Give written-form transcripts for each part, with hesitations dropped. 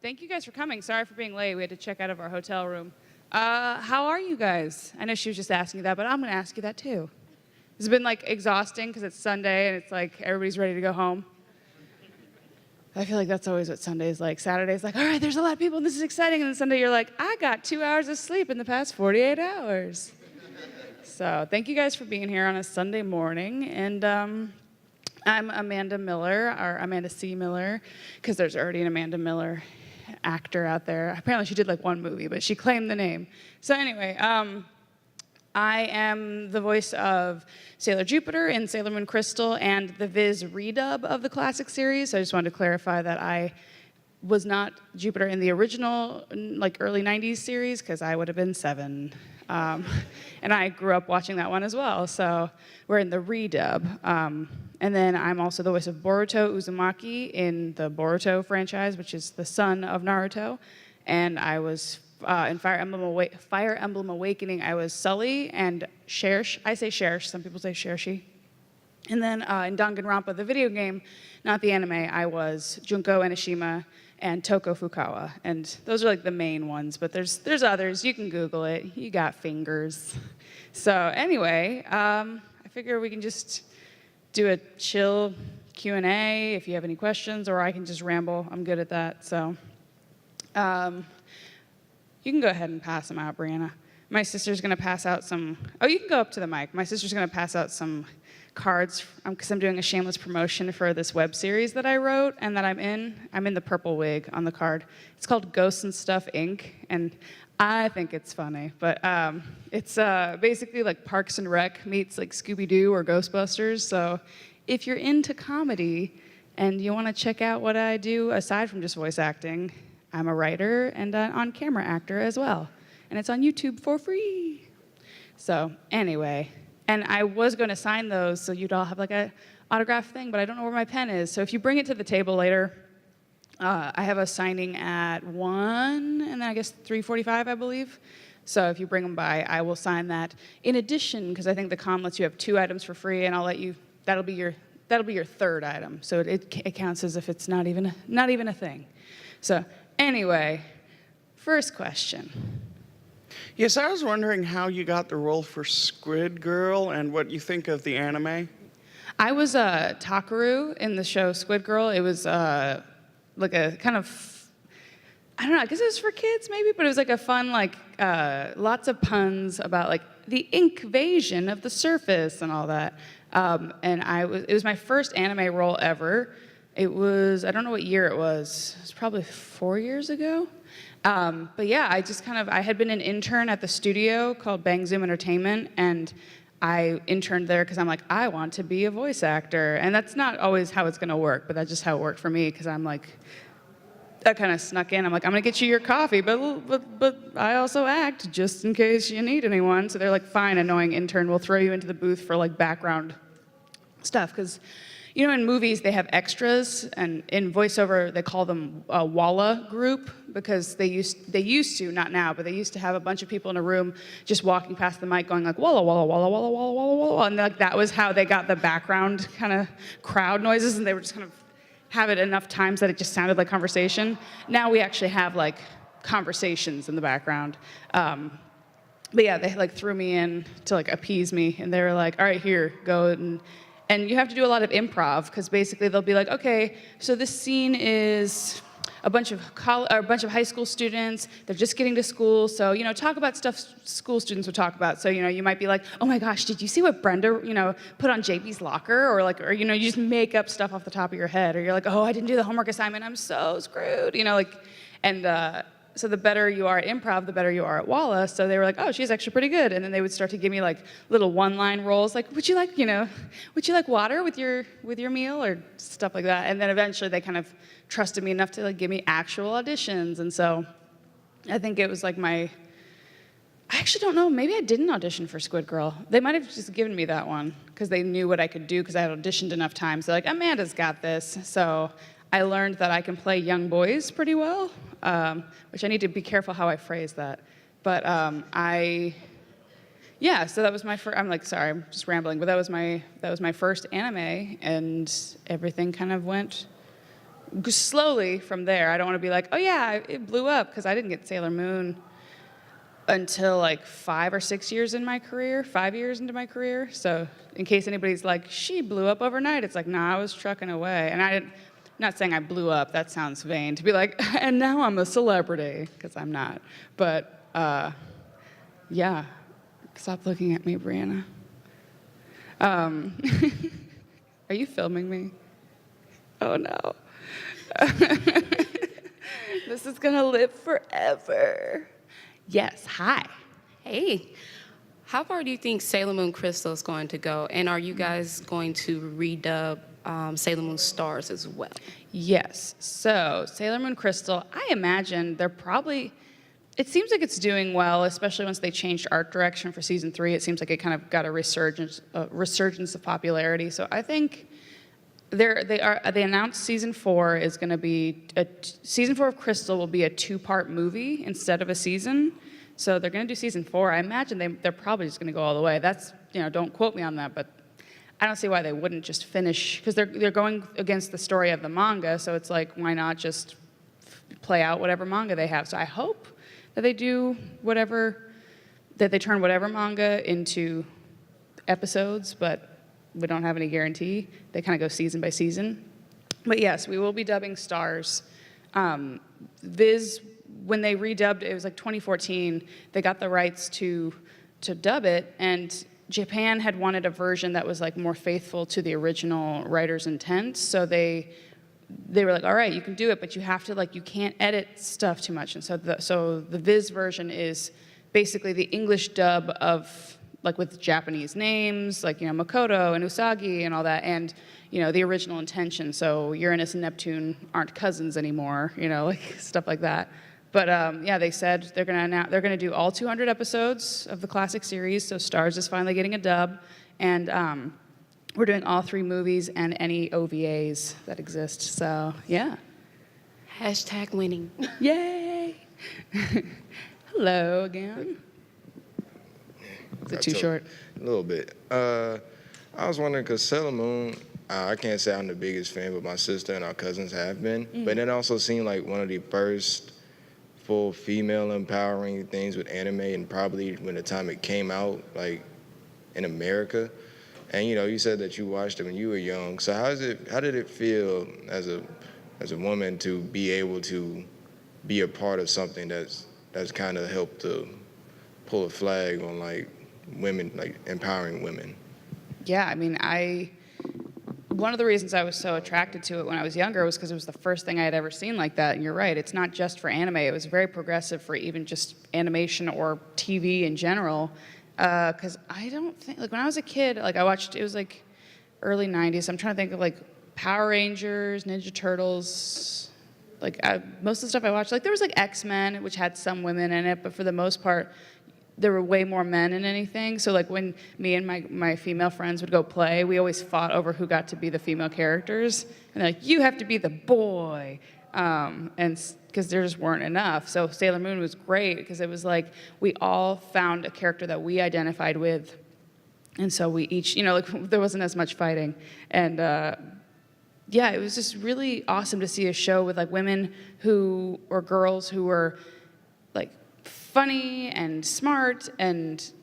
Thank you guys for coming. Sorry for being late. We had to check out of our hotel room. How are you guys? I know she was just asking you that, but I'm going to ask you that too. It's been like exhausting because it's Sunday and it's like everybody's ready to go home. I feel like that's always what Sunday is like. Saturday's like, all right, there's a lot of people and this is exciting. And then Sunday you're like, I got 2 hours of sleep in the past 48 hours. So thank you guys for being here on a Sunday morning. And I'm Amanda Miller, or Amanda C. Miller, because there's already an Amanda Miller actor out there. Apparently she did like one movie, but she claimed the name. So anyway, I am the voice of Sailor Jupiter in Sailor Moon Crystal and the Viz redub of the classic series. So I just wanted to clarify that I was not Jupiter in the original, like early 90s series, because I would have been 7. And I grew up watching that one as well. So we're in the redub. And then I'm also the voice of Boruto Uzumaki in the Boruto franchise, which is the son of Naruto. And I was in Fire Emblem Awakening, I was Sully and Shersh. I say Shersh, some people say Shershi. And then in Danganronpa, the video game, not the anime, I was Junko Enoshima and Toko Fukawa. And those are like the main ones, but there's others. You can Google it. You got fingers. So anyway, I figure we can just do a chill Q&A if you have any questions, or I can just ramble. I'm good at that. So you can go ahead and pass them out, Brianna. My sister's going to pass out some. Oh, you can go up to the mic. My sister's going to pass out some cards because I'm doing a shameless promotion for this web series that I wrote and that I'm in. I'm in the purple wig on the card. It's called Ghosts and Stuff Inc. And I think it's funny, but it's basically like Parks and Rec meets like Scooby-Doo or Ghostbusters. So if you're into comedy and you want to check out what I do aside from just voice acting, I'm a writer and an on-camera actor as well. And it's on YouTube for free. So anyway, and I was going to sign those so you'd all have like a autograph thing, but I don't know where my pen is. So if you bring it to the table later, I have a signing at 1 and then I guess 3:45, I believe. So if you bring them by, I will sign that. In addition, because I think the con lets you have 2 items for free, and I'll let you. That'll be your 3rd item. So it counts as if it's not even a thing. So anyway, first question. Yes, I was wondering how you got the role for Squid Girl and what you think of the anime. I was Takaru in the show Squid Girl. It was like a kind of, I don't know, I guess it was for kids maybe, but it was like a fun, like lots of puns about like the invasion of the surface and all that. And it was my first anime role ever. It was, I don't know what year it was probably 4 years ago. But yeah, I had been an intern at the studio called Bang Zoom Entertainment, and I interned there because I'm like, I want to be a voice actor. And that's not always how it's gonna work, but that's just how it worked for me, because I'm like, I kind of snuck in. I'm like, I'm gonna get you your coffee, but I also act just in case you need anyone. So they're like, fine, annoying intern, we'll throw you into the booth for like background stuff, because you know, in movies, they have extras, and in voiceover, they call them a Walla group, because they used to, not now, but they used to have a bunch of people in a room just walking past the mic going like, Walla, Walla, Walla, Walla, Walla, Walla, Walla, and like that was how they got the background kind of crowd noises, and they would just kind of have it enough times that it just sounded like conversation. Now we actually have like conversations in the background. But yeah, they like threw me in to like appease me, and they were like, all right, here, go and you have to do a lot of improv, because basically they'll be like, okay, so this scene is a bunch of high school students. They're just getting to school, so you know, talk about stuff school students would talk about. So you know, you might be like, oh my gosh, did you see what Brenda put on JP's locker? Or you just make up stuff off the top of your head. Or you're like, oh, I didn't do the homework assignment. I'm so screwed. So the better you are at improv, the better you are at Walla. So they were like, oh, she's actually pretty good. And then they would start to give me like little one-line roles, like, would you like water with your meal, or stuff like that. And then eventually they kind of trusted me enough to like give me actual auditions. And so I think it was like I actually don't know, maybe I didn't audition for Squid Girl. They might have just given me that one because they knew what I could do, because I had auditioned enough times. They're like, Amanda's got this. So I learned that I can play young boys pretty well, which I need to be careful how I phrase that. But so that was my first. I'm like, sorry, I'm just rambling. But that was my first anime, and everything kind of went slowly from there. I don't want to be like, oh yeah, it blew up, because I didn't get Sailor Moon until like 5 or 6 years in my career, 5 years into my career. So in case anybody's like, she blew up overnight, it's like, nah, I was trucking away. And not saying I blew up, that sounds vain, to be like, and now I'm a celebrity, because I'm not. But yeah, stop looking at me, Brianna. Are you filming me? Oh no. This is gonna live forever. Yes, hi. Hey, how far do you think Sailor Moon Crystal is going to go? And are you guys going to redub Sailor Moon Stars as well? Yes, so Sailor Moon Crystal, I imagine they're probably, it seems like it's doing well, especially once they changed art direction for season 3. It seems like it kind of got a resurgence of popularity. So I think they announced season 4 is going to be season 4 of Crystal will be a 2-part movie instead of a season. So they're going to do season 4. I imagine they're probably just going to go all the way. That's, don't quote me on that, but I don't see why they wouldn't just finish, because they're going against the story of the manga. So it's like, why not just play out whatever manga they have? So I hope that they do that they turn whatever manga into episodes, but we don't have any guarantee. They kind of go season by season. But yes, we will be dubbing Stars. Viz, when they redubbed, it was like 2014, they got the rights to dub it, and Japan had wanted a version that was like more faithful to the original writer's intent. So they were like, all right, you can do it, but you have to, you can't edit stuff too much. And so the Viz version is basically the English dub of, with Japanese names, Makoto and Usagi and all that, and, the original intention. So Uranus and Neptune aren't cousins anymore, stuff like that. But yeah, they said they're gonna do all 200 episodes of the classic series. So Stars is finally getting a dub, and we're doing all 3 movies and any OVAs that exist. So yeah. Hashtag winning. Yay! Hello again. Is it too short? A little bit. I was wondering, because Sailor Moon, I can't say I'm the biggest fan, but my sister and our cousins have been. But it also seemed like one of the first full female empowering things with anime, and probably when the time it came out, in America. And you said that you watched it when you were young. So how did it feel as a woman to be able to be a part of something that's kind of helped to pull a flag on women, empowering women? Yeah, I mean, one of the reasons I was so attracted to it when I was younger was because it was the first thing I had ever seen like that. And you're right, it's not just for anime. It was very progressive for even just animation or TV in general. Because I don't think, when I was a kid, I watched, it was early 90s. I'm trying to think of Power Rangers, Ninja Turtles. Most of the stuff I watched, there was X-Men, which had some women in it, but for the most part, there were way more men in anything. So when me and my female friends would go play, we always fought over who got to be the female characters. And they're like, you have to be the boy. And because there just weren't enough. So Sailor Moon was great because it was we all found a character that we identified with. And so we each, there wasn't as much fighting. And yeah, it was just really awesome to see a show with women or girls who were funny and smart and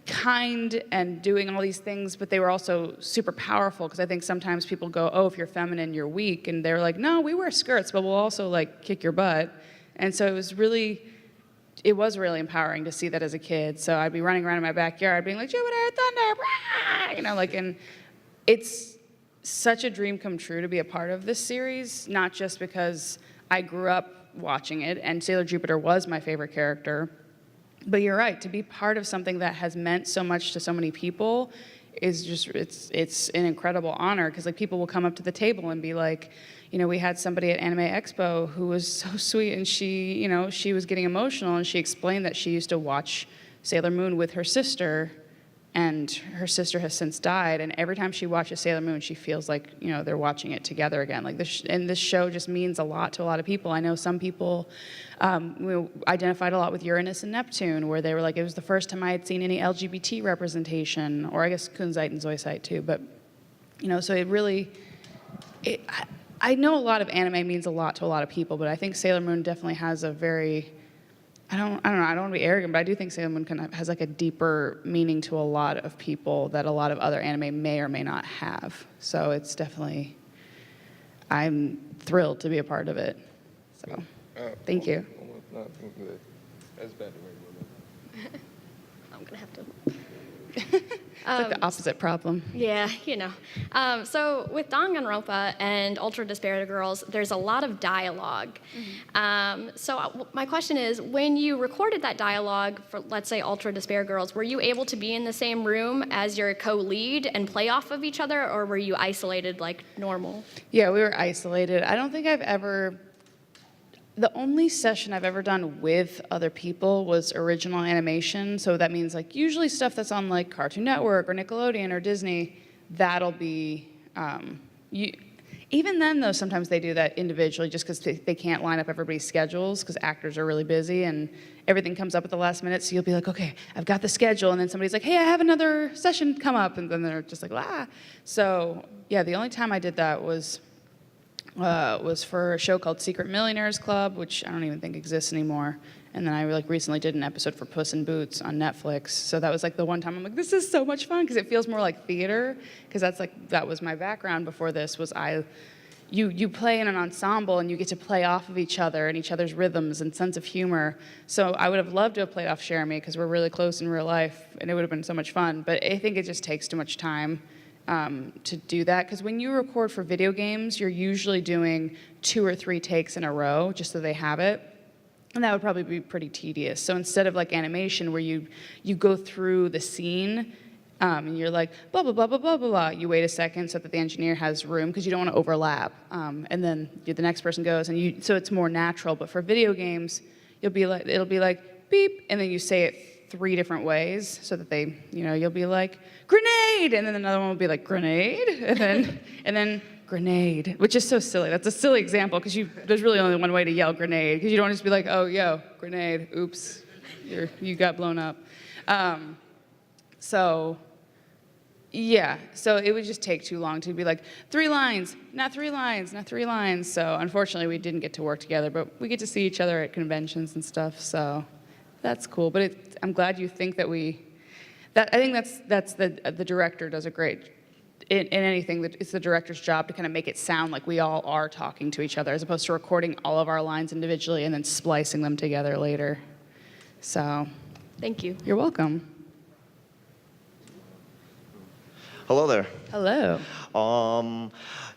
kind and doing all these things, but they were also super powerful, because I think sometimes people go, oh, if you're feminine, you're weak. And they're like, no, we wear skirts, but we'll also kick your butt. And so it was really empowering to see that as a kid. So I'd be running around in my backyard being like, Jupiter, Thunder, rah! And it's such a dream come true to be a part of this series, not just because I grew up watching it, and Sailor Jupiter was my favorite character. But you're right, to be part of something that has meant so much to so many people is just, it's an incredible honor, because people will come up to the table and be like, we had somebody at Anime Expo who was so sweet, and she was getting emotional, and she explained that she used to watch Sailor Moon with her sister, and her sister has since died, and every time she watches Sailor Moon, she feels like, they're watching it together again. And this show just means a lot to a lot of people. I know some people identified a lot with Uranus and Neptune, where they were it was the first time I had seen any LGBT representation, or I guess Kunzite and Zoisite too, but, so it really, I know a lot of anime means a lot to a lot of people, but I think Sailor Moon definitely has a very, I don't know, I don't want to be arrogant, but I do think Sailor Moon has like a deeper meaning to a lot of people that a lot of other anime may or may not have. So it's definitely, I'm thrilled to be a part of it. So, thank you. That's bad. I'm gonna have to. It's like the opposite problem. Yeah, you know. So with Danganronpa and Ultra Despair Girls, there's a lot of dialogue. My question is, when you recorded that dialogue for, let's say, Ultra Despair Girls, were you able to be in the same room as your co-lead and play off of each other, or were you isolated like normal? Yeah, we were isolated. I don't think the only session I've ever done with other people was original animation. So that means like usually stuff that's on like Cartoon Network or Nickelodeon or Disney, that'll be, even then though, sometimes they do that individually just because they can't line up everybody's schedules because actors are really busy and everything comes up at the last minute. So you'll be like, okay, I've got the schedule. And then somebody's like, hey, I have another session come up. And then they're just like, ah. So yeah, the only time I did that was for a show called Secret Millionaires Club, which I don't even think exists anymore. And then I like recently did an episode for Puss in Boots on Netflix. So that was like the one time I'm like, this is so much fun because it feels more like theater. Because that was my background before this. You play in an ensemble and you get to play off of each other and each other's rhythms and sense of humor. So I would have loved to have played off Jeremy because we're really close in real life and it would have been so much fun. But I think it just takes too much time to do that, because when you record for video games, you're usually doing 2 or 3 takes in a row just so they have it, and that would probably be pretty tedious. So instead of like animation where you go through the scene and you're like blah blah blah blah blah blah, you wait a second so that the engineer has room because you don't want to overlap, and then the next person goes and so it's more natural. But for video games, it'll be like beep, and then you say it 3 different ways so that they, you'll be like grenade, and then another one will be like grenade, and then grenade, which is so silly. That's a silly example because there's really only one way to yell grenade, because you don't just be like, oh yo, grenade, oops, you got blown up. So it would just take too long to be like 3 lines, not 3 lines, not 3 lines. So unfortunately we didn't get to work together, but we get to see each other at conventions and stuff, so that's cool. But I'm glad you think that I think that's the director does a great, in anything, that it's the director's job to kind of make it sound like we all are talking to each other, as opposed to recording all of our lines individually and then splicing them together later. So, Thank you. You're welcome. Hello there. Hello.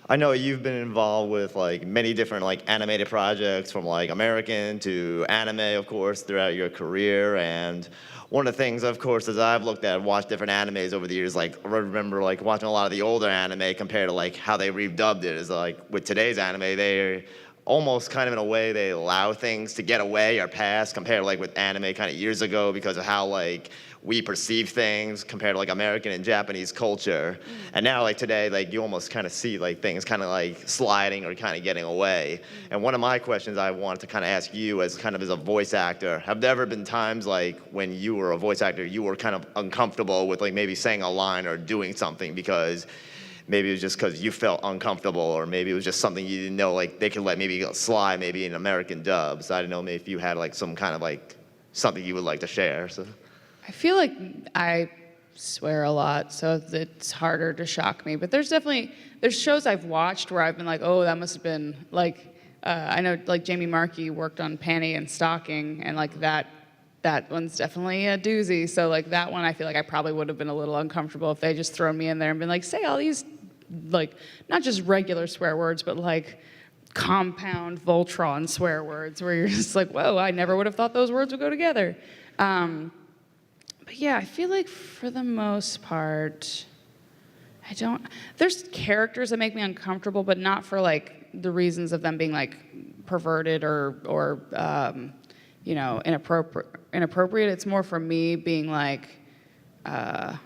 I know you've been involved with like many different like animated projects, from like American to anime, of course, throughout your career. And one of the things, of course, as I've watched different animes over the years, like I remember like watching a lot of the older anime compared to like how they redubbed it, is like with today's anime, they're almost kind of in a way they allow things to get away or pass compared to like with anime kind of years ago, because of how like we perceive things compared to like American and Japanese culture. And now like today, like you almost kind of see like things kind of like sliding or kind of getting away. And one of my questions I wanted to kind of ask you as a voice actor, have there ever been times like when you were a voice actor, you were kind of uncomfortable with like maybe saying a line or doing something because maybe it was just because you felt uncomfortable, or maybe it was just something you didn't know like they could let maybe slide maybe in American dub. So I don't know maybe if you had like some kind of like something you would like to share. So I feel like I swear a lot, so it's harder to shock me. But there's shows I've watched where I've been like, oh, that must have been like, I know like Jamie Markey worked on Panty and Stocking, and like that one's definitely a doozy. So like that one, I feel like I probably would have been a little uncomfortable if they just thrown me in there and been like, say all these, like not just regular swear words, but like compound Voltron swear words, where you're just like, whoa, I never would have thought those words would go together. But yeah, I feel like for the most part, there's characters that make me uncomfortable, but not for like the reasons of them being like perverted or inappropriate. It's more for me being like, I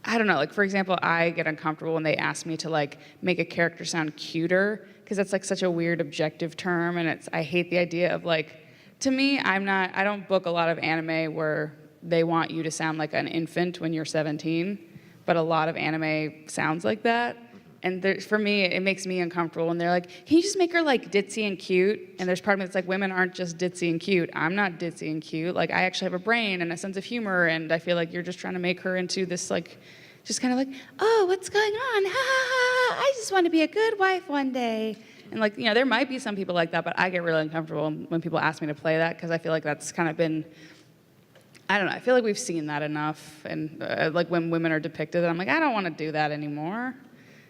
don't know, like for example, I get uncomfortable when they ask me to like make a character sound cuter, because that's like such a weird objective term, and I hate the idea of like, to me, I don't book a lot of anime where they want you to sound like an infant when you're 17, but a lot of anime sounds like that. And for me, it makes me uncomfortable when they're like, can you just make her like ditzy and cute? And there's part of me that's like, women aren't just ditzy and cute. I'm not ditzy and cute. Like, I actually have a brain and a sense of humor, and I feel like you're just trying to make her into this like, just kind of like, oh, what's going on? Ha ha ha, I just want to be a good wife one day. And like, there might be some people like that, but I get really uncomfortable when people ask me to play that, because I feel like that's kind of been, I don't know, I feel like we've seen that enough. And like when women are depicted, I'm like, I don't want to do that anymore.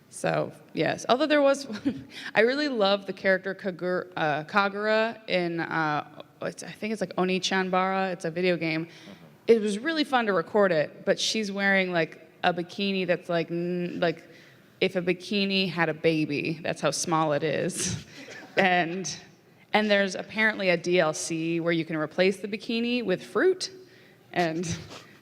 So, yes. Although there was, I really love the character Kagura in, I think it's like Oni-chan-bara. It's a video game. It was really fun to record it, but she's wearing like a bikini that's like if a bikini had a baby, that's how small it is. And there's apparently a DLC where you can replace the bikini with fruit. And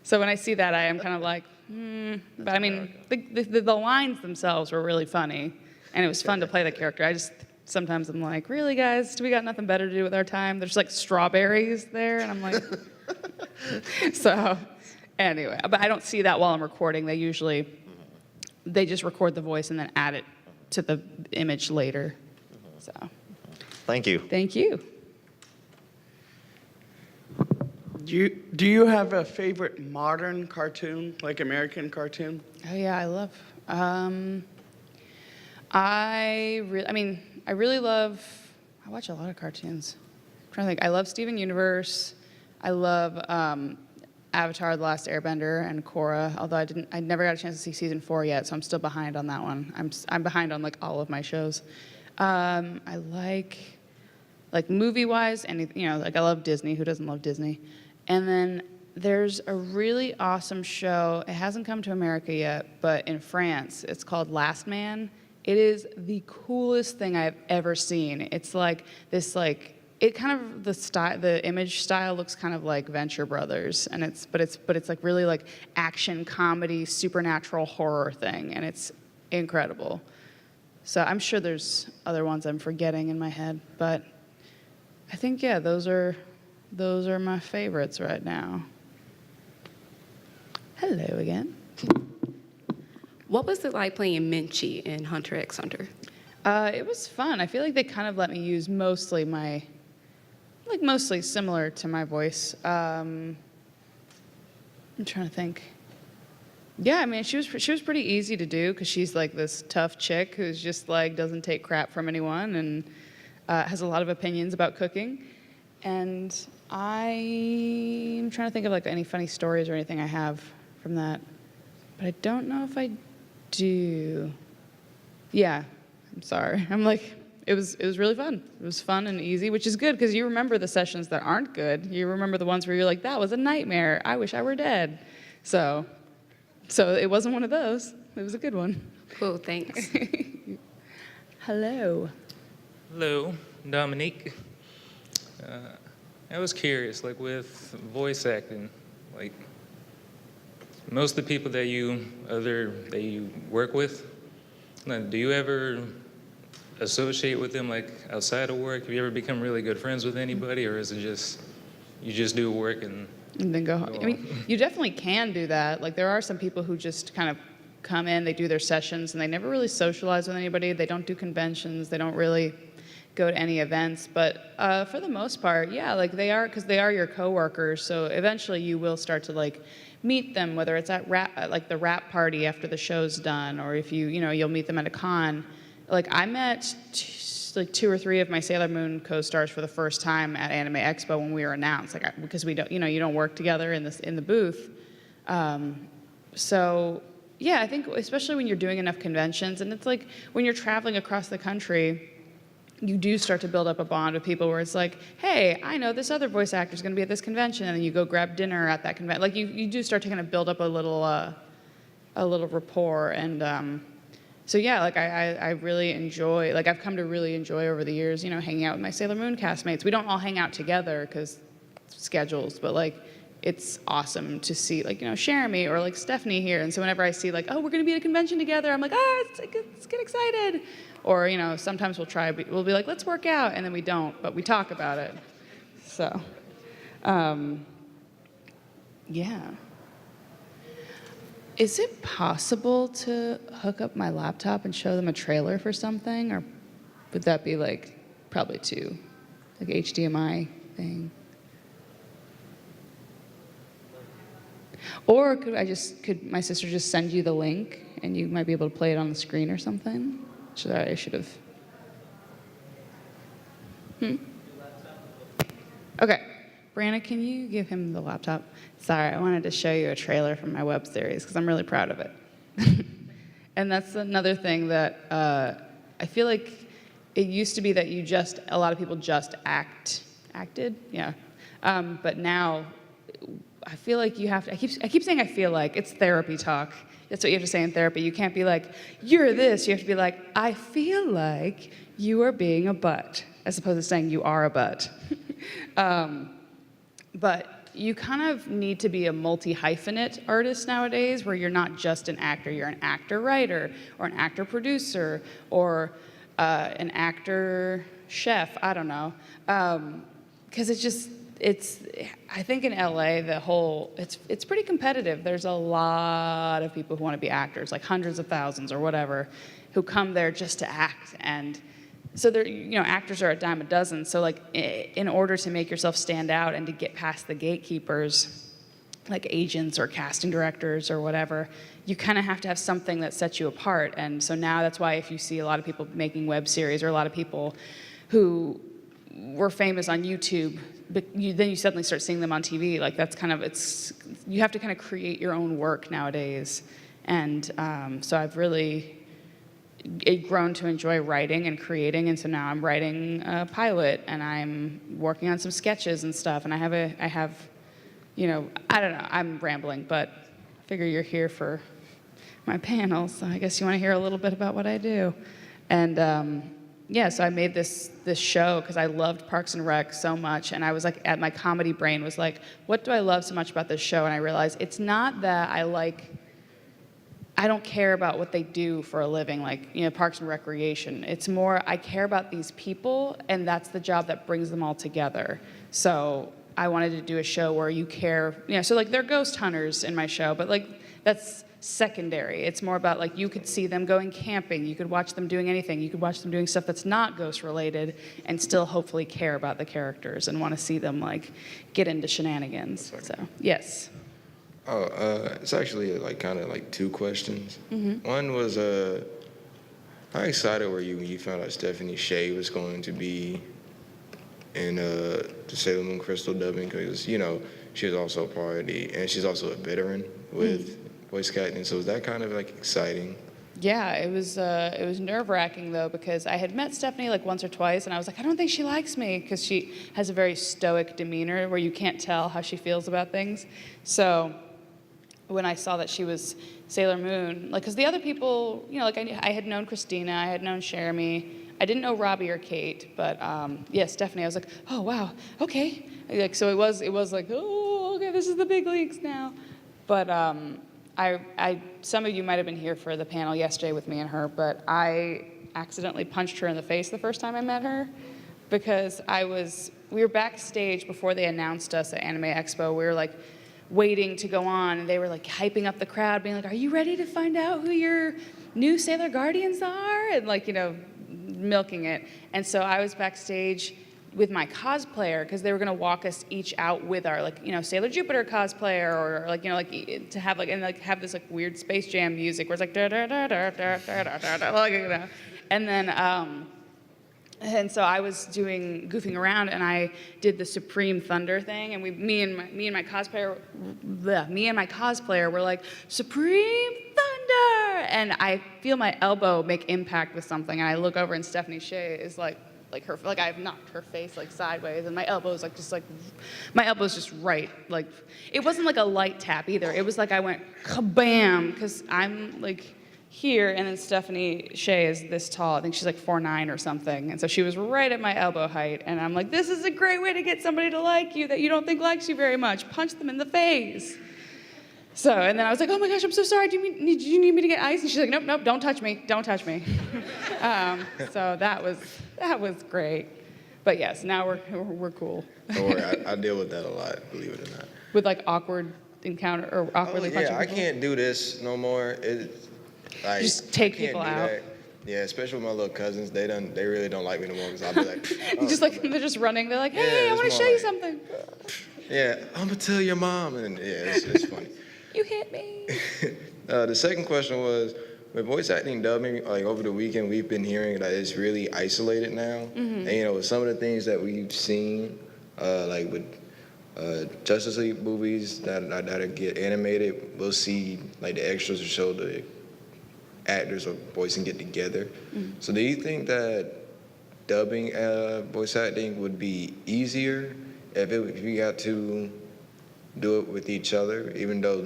so when I see that, I am kind of like, But I mean, the lines themselves were really funny, and it was fun to play the character. Sometimes I'm like, really, guys? Do we got nothing better to do with our time? There's like strawberries there, and I'm like, so anyway. But I don't see that while I'm recording. They just record the voice and then add it to the image later. So. Thank you. Thank you. Do you have a favorite modern cartoon, like American cartoon? Oh yeah, I love. I really love. I watch a lot of cartoons. I'm trying to think. I love Steven Universe. I love Avatar: The Last Airbender and Korra. Although I never got a chance to see season 4 yet, so I'm still behind on that one. I'm behind on like all of my shows. I like movie-wise, and like I love Disney. Who doesn't love Disney? And then there's a really awesome show. It hasn't come to America yet, but in France, it's called Last Man. It is the coolest thing I've ever seen. It's like this, like it kind of the image style looks kind of like Venture Brothers, and it's like really like action comedy, supernatural horror thing, and it's incredible. So I'm sure there's other ones I'm forgetting in my head, but I think those are my favorites right now. Hello again. What was it like playing Minchie in Hunter x Hunter? It was fun. I feel like they kind of let me use mostly similar to my voice. I'm trying to think. Yeah, I mean, she was pretty easy to do because she's like this tough chick who's just like doesn't take crap from anyone and has a lot of opinions about cooking. And I'm trying to think of like any funny stories or anything I have from that, but I don't know if I do. Yeah, I'm sorry. I'm like, it was really fun. It was fun and easy, which is good because you remember the sessions that aren't good. You remember the ones where you're like, that was a nightmare. I wish I were dead. So it wasn't one of those. It was a good one. Cool, thanks. Hello. Hello, Dominique. I was curious, like with voice acting, like most of the people that you work with, like, do you ever associate with them like outside of work? Have you ever become really good friends with anybody, or is it just you just do work and then go home? I mean, you definitely can do that. Like there are some people who just kind of come in, they do their sessions, and they never really socialize with anybody. They don't do conventions. They don't really go to any events. But for the most part, yeah, like they are, because they are your coworkers. So eventually you will start to like meet them, whether it's at like the rap party after the show's done, or if you'll meet them at a con. Like I met like 2 or 3 of my Sailor Moon co-stars for the first time at Anime Expo when we were announced, like because we don't, you don't work together in the booth. So yeah, I think especially when you're doing enough conventions, and it's like when you're traveling across the country, you do start to build up a bond with people where it's like, hey, I know this other voice actor is going to be at this convention, and then you go grab dinner at that convention. Like you do start to kind of build up a little rapport, and so yeah, like I really enjoy, like I've come to really enjoy over the years, hanging out with my Sailor Moon castmates. We don't all hang out together because schedules, but like it's awesome to see like Jeremy or like Stephanie here, and so whenever I see like, oh, we're going to be at a convention together, I'm like, let's get excited. Or sometimes we'll be like, let's work out, and then we don't, but we talk about it. So, yeah. Is it possible to hook up my laptop and show them a trailer for something, or would that be like probably too like HDMI thing? Or could my sister just send you the link and you might be able to play it on the screen or something? I should have. Okay. Brianna, can you give him the laptop? Sorry, I wanted to show you a trailer from my web series because I'm really proud of it. And that's another thing that I feel like it used to be that a lot of people just acted, yeah. But now I feel like you have to, I keep saying I feel like, it's therapy talk. That's what you have to say in therapy. You can't be like, you're this. You have to be like, I feel like you are being a butt, as opposed to saying you are a butt. But you kind of need to be a multi-hyphenate artist nowadays, where you're not just an actor. You're an actor-writer, or an actor-producer, or an actor-chef. I don't know. Because I think in LA, it's pretty competitive. There's a lot of people who want to be actors, like hundreds of thousands or whatever, who come there just to act. And so actors are a dime a dozen. So like, in order to make yourself stand out and to get past the gatekeepers, like agents or casting directors or whatever, you kind of have to have something that sets you apart. And so now that's why if you see a lot of people making web series, or a lot of people who were famous on YouTube, but then you suddenly start seeing them on TV. Like that's you have to kind of create your own work nowadays. And so I've really grown to enjoy writing and creating, and so now I'm writing a pilot, and I'm working on some sketches and stuff, and I have, I don't know, I'm rambling, but I figure you're here for my panel, so I guess you want to hear a little bit about what I do. And so I made this show because I loved Parks and Rec so much, and I was like, my comedy brain was like, what do I love so much about this show? And I realized it's not that I don't care about what they do for a living, like, Parks and Recreation. It's more, I care about these people, and that's the job that brings them all together. So I wanted to do a show where you care, so like they're ghost hunters in my show, but like that's secondary. It's more about like you could see them going camping, you could watch them doing anything, you could watch them doing stuff that's not ghost related and still hopefully care about the characters and want to see them like get into shenanigans. So, yes. It's actually like kind of like two questions. Mm-hmm. One was, how excited were you when you found out Stephanie Shea was going to be in the Sailor Moon Crystal dubbing? Because she was also a party, and she's also a veteran with voice acting. So was that kind of like exciting? Yeah, it was nerve-wracking though, because I had met Stephanie like once or twice, and I was like, I don't think she likes me, because she has a very stoic demeanor where you can't tell how she feels about things. So when I saw that she was Sailor Moon, like, because the other people, like I had known Christina, I had known Jeremy, I didn't know Robbie or Kate, but Stephanie, I was like, oh wow, okay, like, so it was like, oh, okay, this is the big leagues now. But some of you might have been here for the panel yesterday with me and her, but I accidentally punched her in the face the first time I met her, because we were backstage before they announced us at Anime Expo. We were like waiting to go on, and they were like hyping up the crowd, being like, are you ready to find out who your new Sailor Guardians are? And like, milking it. And so I was backstage with my cosplayer, because they were going to walk us each out with our Sailor Jupiter cosplayer, or to have have this like weird Space Jam music where it's like da da da da da da da da, and then and so I was goofing around, and I did the Supreme Thunder thing, and me and my cosplayer were like, Supreme Thunder, and I feel my elbow make impact with something, and I look over, and Stephanie Shea is like I've knocked her face like sideways, and my elbow's my elbow's just right, like it wasn't like a light tap either. It was like I went kabam, because I'm like here, and then Stephanie Shea is this tall. I think she's like 4'9" or something, and so she was right at my elbow height, and I'm like, this is a great way to get somebody to like you that you don't think likes you very much. Punch them in the face. So, and then I was like, oh my gosh, I'm so sorry. Do you need me to get ice? And she's like, nope, don't touch me. Don't touch me. So that was great. But yes, now we're cool. Don't worry, I deal with that a lot, believe it or not. With like awkward encounter or awkwardly punching Yeah, I people? can't do this no more. Like, Just take I can't people do out. that. Yeah, especially with my little cousins. They really don't like me no more because I'll be like, oh, Just like they're just running. They're like, hey, Yeah, I it's want to more show you like- something. yeah, I'm gonna tell your mom, and yeah, it's funny. You hit me. The second question was, with voice acting dubbing, like over the weekend, we've been hearing that it's really isolated now. And you know, with some of the things that we've seen, like with Justice League movies that get animated, we'll see like the extras to show the actors or voicing get together. So do you think that dubbing voice acting would be easier if you got to do it with each other, even though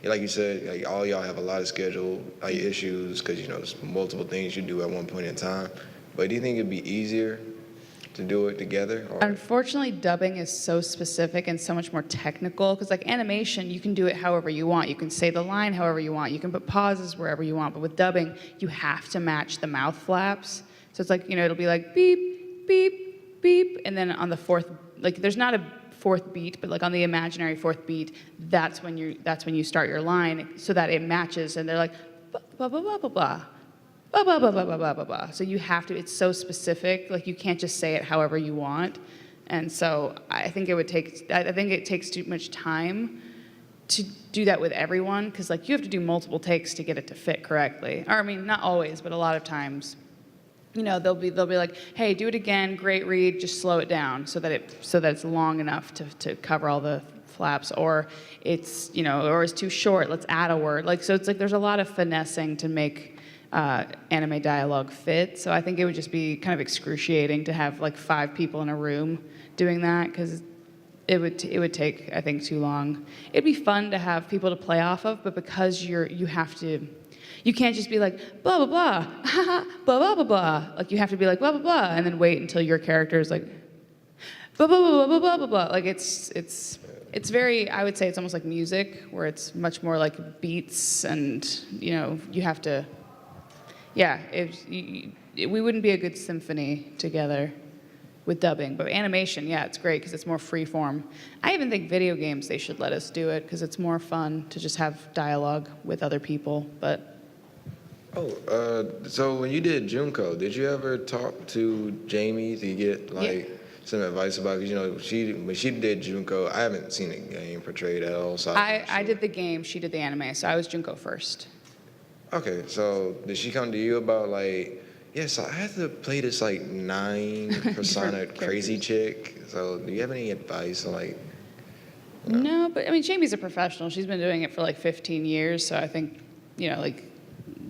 like you said, like all y'all have a lot of schedule like issues because you know there's multiple things you do at one point in time. But do you think it'd be easier to do it together? Or? Unfortunately, dubbing is so specific and so much more technical because like animation, you can do it however you want. You can say the line however you want. You can put pauses wherever you want. But with dubbing, you have to match the mouth flaps. So it's like, you know, it'll be like beep, beep, beep. And then on the fourth, like there's not a fourth beat, but like on the imaginary fourth beat, that's when you start your line so that it matches. And they're like, blah, blah, blah, blah, blah. Blah, blah, blah, blah, blah, blah, blah, blah. So you have to, it's so specific, like you can't just say it however you want. And so I think it takes too much time to do that with everyone, because like you have to do multiple takes to get it to fit correctly. Or I mean, not always, but a lot of times, you know, they'll be like, hey, do it again, great read, just slow it down so that it's long enough to cover all the flaps, or it's, you know, or it's too short, let's add a word. Like, so it's like there's a lot of finessing to make anime dialogue fit. So I think it would just be kind of excruciating to have like 5 people in a room doing that, because it would take, I think, too long. It'd be fun to have people to play off of, but because you can't just be like blah blah blah, blah blah blah blah. Like you have to be like blah blah blah, and then wait until your character is like blah blah blah blah blah blah blah. Like it's very, I would say it's almost like music, where it's much more like beats, and you know you have to. Yeah, we wouldn't be a good symphony together with dubbing, but animation, yeah, it's great because it's more free form. I even think video games, they should let us do it because it's more fun to just have dialogue with other people, but. So when you did Junko, did you ever talk to Jamie to get like some advice about? Because you know, when she did Junko, I haven't seen a game portrayed at all. So I did the game, she did the anime, so I was Junko first. Okay, so did she come to you about like, yes, I had to play this like 9 persona crazy chick. So do you have any advice on like? No, but I mean, Jamie's a professional. She's been doing it for like 15 years, so I think, you know, like,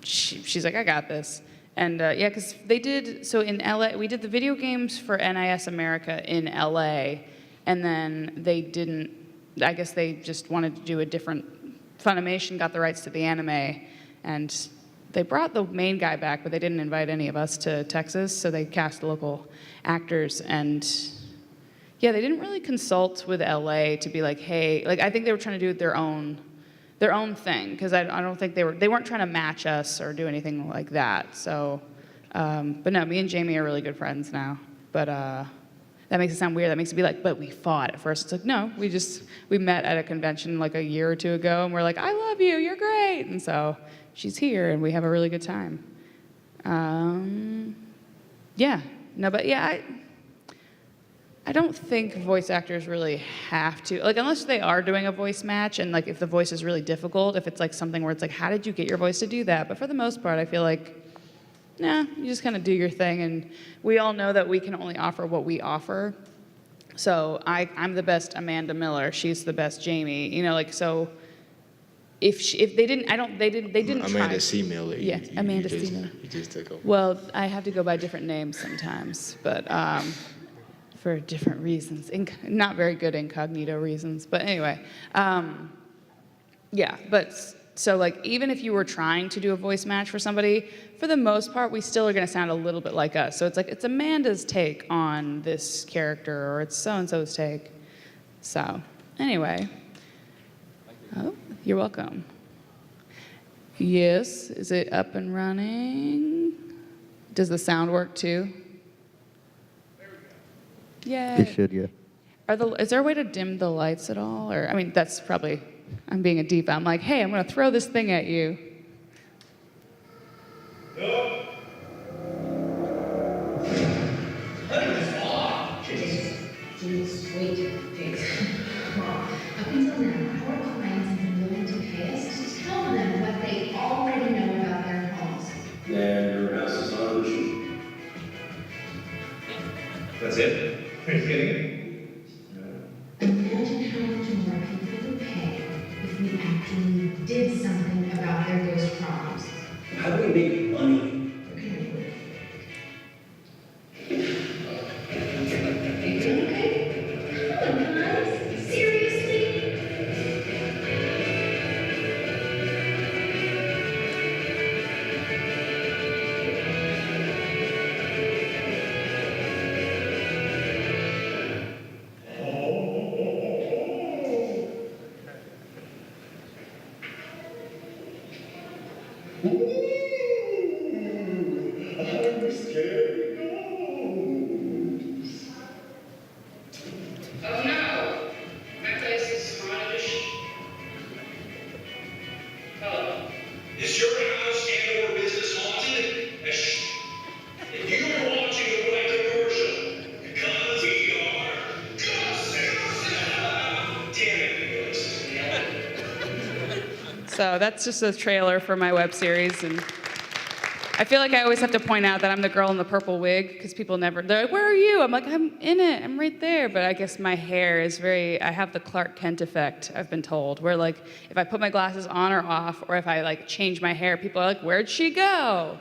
she's like, I got this. And yeah, because they did, so in LA, we did the video games for NIS America in LA, and then they didn't, I guess they just wanted to do a different, Funimation got the rights to the anime, and they brought the main guy back, but they didn't invite any of us to Texas, so they cast local actors, and yeah, they didn't really consult with LA to be like, hey, like I think they were trying to do their own thing, because I don't think they weren't trying to match us or do anything like that. So, but no, me and Jamie are really good friends now. But that makes it sound weird. That makes it be like, but we fought at first. It's like, no, we met at a convention like a year or 2 ago, and we're like, I love you, you're great. And so she's here, and we have a really good time. Yeah, no, but yeah, I don't think voice actors really have to, like, unless they are doing a voice match, and like if the voice is really difficult, if it's like something where it's like, how did you get your voice to do that? But for the most part, I feel like, nah, you just kind of do your thing, and we all know that we can only offer what we offer. So I'm the best Amanda Miller, she's the best Jamie, you know, like, so if they didn't try. Amanda C. Miller. Yeah, Amanda C. Miller. You just took over. Well, I have to go by different names sometimes, but for different reasons, not very good incognito reasons. But anyway, yeah. But so like, even if you were trying to do a voice match for somebody, for the most part, we still are going to sound a little bit like us. So it's like, it's Amanda's take on this character, or it's so-and-so's take. So anyway. Oh, you're welcome. Yes, is it up and running? Does the sound work too? Yeah. It should, yeah. Is there a way to dim the lights at all? Or I mean, that's probably I'm being a diva. I'm like, hey, I'm gonna throw this thing at you. Sweet. Well, up until now, our clients have been willing to pay us to tell them what they already know about their homes. And your house is not illusion. That's it? Are you kidding me? Imagine how much more people would pay if we actually did something about their ghost problems. How do we make money? Oh no! My place is haunted. Hello. Is your house and/or business haunted? Shh. If you are watching the right commercial, because we are Gossip. Damn it, Ghost. So that's just a trailer for my web series, and I feel like I always have to point out that I'm the girl in the purple wig because people never, they're like, where are you? I'm like, I'm in it, I'm right there. But I guess my hair is I have the Clark Kent effect, I've been told, where like, if I put my glasses on or off, or if I like change my hair, people are like, where'd she go?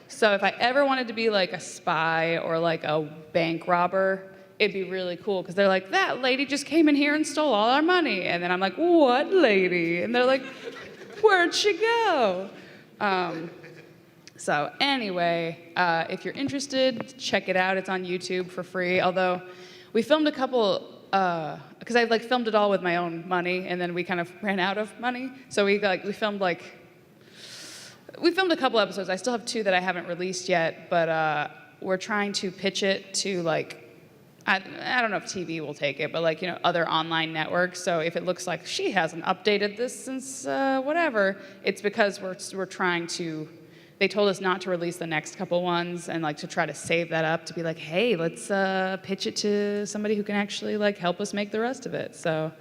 So if I ever wanted to be like a spy or like a bank robber, it'd be really cool because they're like, that lady just came in here and stole all our money. And then I'm like, what lady? And they're like, where'd she go? So anyway, if you're interested, check it out. It's on YouTube for free. Although we filmed a couple, because I like filmed it all with my own money, and then we kind of ran out of money. So we filmed a couple episodes. I still have 2 that I haven't released yet, but we're trying to pitch it to like, I don't know if TV will take it, but like, you know, other online networks. So if it looks like she hasn't updated this since whatever, it's because we're trying to. They told us not to release the next couple ones and like to try to save that up to be like, hey, let's pitch it to somebody who can actually like help us make the rest of it. So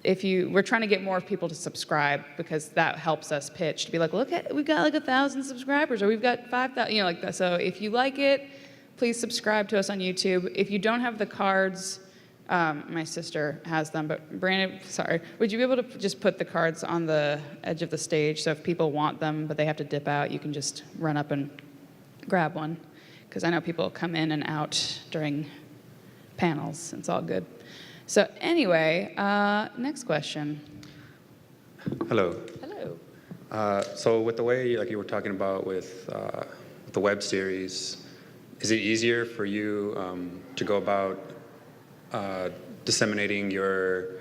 we're trying to get more people to subscribe because that helps us pitch to be like, look at, we've got like 1,000 subscribers or we've got 5,000, you know, like that. So if you like it, please subscribe to us on YouTube. If you don't have the cards, my sister has them, but Brandon, sorry, would you be able to just put the cards on the edge of the stage so if people want them but they have to dip out, you can just run up and grab one? Because I know people come in and out during panels. It's all good. So anyway, next question. Hello. Hello. So with the way like you were talking about with the web series, is it easier for you to go about disseminating your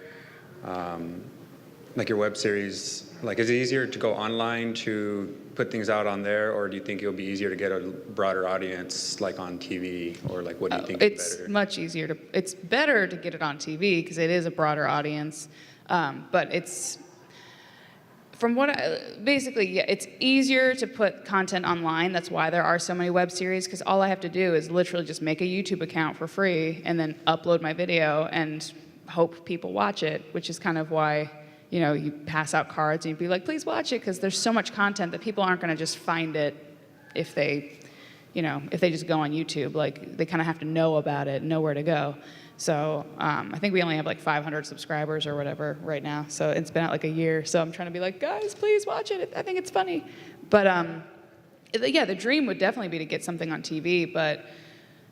like your web series? Like, is it easier to go online to put things out on there, or do you think it'll be easier to get a broader audience like on TV, or like what do you think is It's better? much easier it's better to get it on TV because it is a broader audience, but it's it's easier to put content online. That's why there are so many web series, because all I have to do is literally just make a YouTube account for free and then upload my video and hope people watch it, which is kind of why, you know, you pass out cards and you'd be like, please watch it, because there's so much content that people aren't going to just find it if they just go on YouTube. Like, they kind of have to know about it, know where to go. So I think we only have like 500 subscribers or whatever right now. So it's been out like a year. So I'm trying to be like, guys, please watch it. I think it's funny. But yeah, the dream would definitely be to get something on TV, but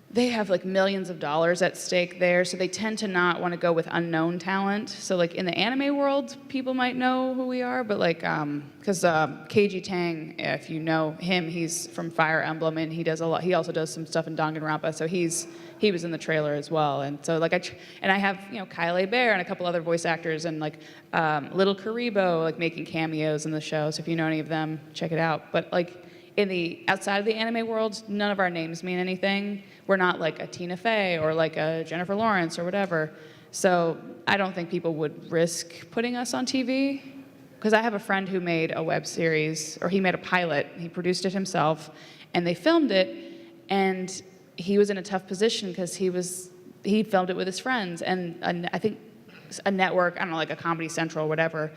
they have like millions of dollars at stake there. So they tend to not want to go with unknown talent. So like in the anime world, people might know who we are, but like, because Keiji Tang, if you know him, he's from Fire Emblem, and he also does some stuff in Danganronpa. So he was in the trailer as well. And so like I have, you know, Kylie Bear and a couple other voice actors, and like Little Karibo like making cameos in the show. So if you know any of them, check it out. But like in the outside of the anime world, none of our names mean anything. We're not like a Tina Fey or like a Jennifer Lawrence or whatever. So I don't think people would risk putting us on TV. Because I have a friend who made a web series, or he made a pilot. He produced it himself, and they filmed it, and he was in a tough position because he filmed it with his friends, and I think a network, I don't know, like a Comedy Central or whatever,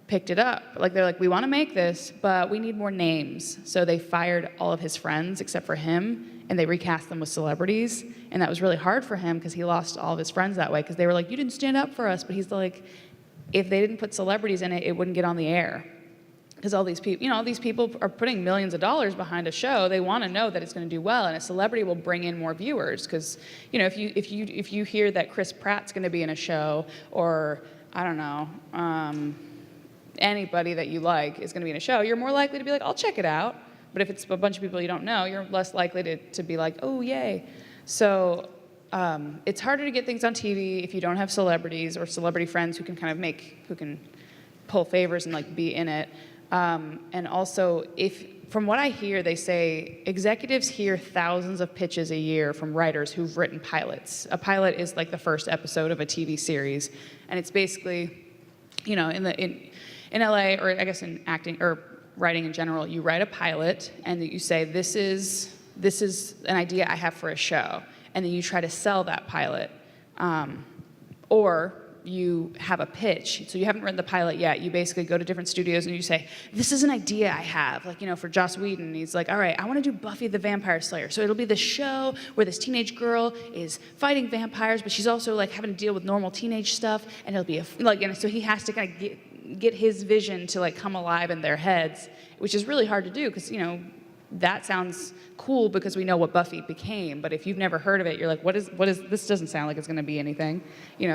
picked it up. Like they're like, we want to make this, but we need more names. So they fired all of his friends except for him, and they recast them with celebrities, and that was really hard for him because he lost all of his friends that way because they were like, you didn't stand up for us, but he's like, if they didn't put celebrities in it, it wouldn't get on the air. Because all these people, these people are putting millions of dollars behind a show. They want to know that it's going to do well, and a celebrity will bring in more viewers. Because, if you hear that Chris Pratt's going to be in a show, or I don't know, anybody that you like is going to be in a show, you're more likely to be like, I'll check it out. But if it's a bunch of people you don't know, you're less likely to be like, oh yay. So. It's harder to get things on TV if you don't have celebrities or celebrity friends who can who can pull favors and like be in it. And also, from what I hear, they say executives hear thousands of pitches a year from writers who've written pilots. A pilot is like the first episode of a TV series, and it's basically, in LA, or I guess in acting or writing in general, you write a pilot and you say this is an idea I have for a show. And then you try to sell that pilot. Or you have a pitch. So you haven't written the pilot yet. You basically go to different studios and you say, this is an idea I have. Like, for Joss Whedon, he's like, all right, I want to do Buffy the Vampire Slayer. So it'll be this show where this teenage girl is fighting vampires, but she's also like having to deal with normal teenage stuff. And it'll be so he has to kind of get his vision to like come alive in their heads, which is really hard to do because, that sounds cool because we know what Buffy became, but if you've never heard of it, you're like, what is this? Doesn't sound like it's going to be anything,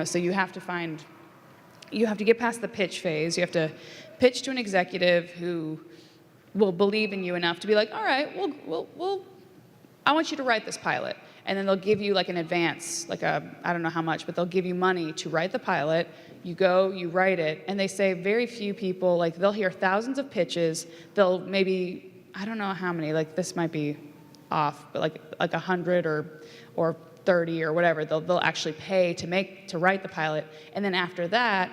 so you have to get past the pitch phase. You have to pitch to an executive who will believe in you enough to be like, all right, I want you to write this pilot. And then they'll give you like an advance, I don't know how much, but they'll give you money to write the pilot. You go, you write it, and they say very few people, like they'll hear thousands of pitches, they'll maybe, I don't know how many, like this might be off, but like 100 or 30 or whatever, they'll actually pay to write the pilot. And then after that,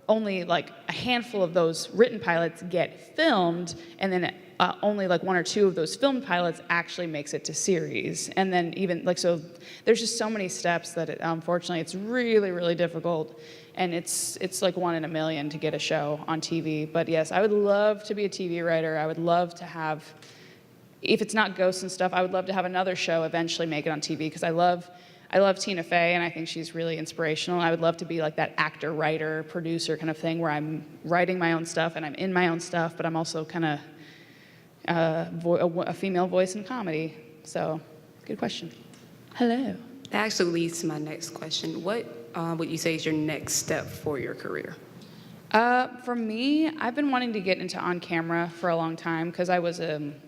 only like a handful of those written pilots get filmed, and then only like 1 or 2 of those filmed pilots actually makes it to series. And then even so there's just so many steps that unfortunately it's really, really difficult. And it's like 1 in a million to get a show on TV. But yes, I would love to be a TV writer. I would love to have, if it's not ghosts and stuff, I would love to have another show eventually make it on TV because I love Tina Fey and I think she's really inspirational. I would love to be like that actor, writer, producer kind of thing where I'm writing my own stuff and I'm in my own stuff, but I'm also kind of a female voice in comedy. So, good question. Hello. That actually leads to my next question. What would you say is your next step for your career? For me, I've been wanting to get into on camera for a long time because I was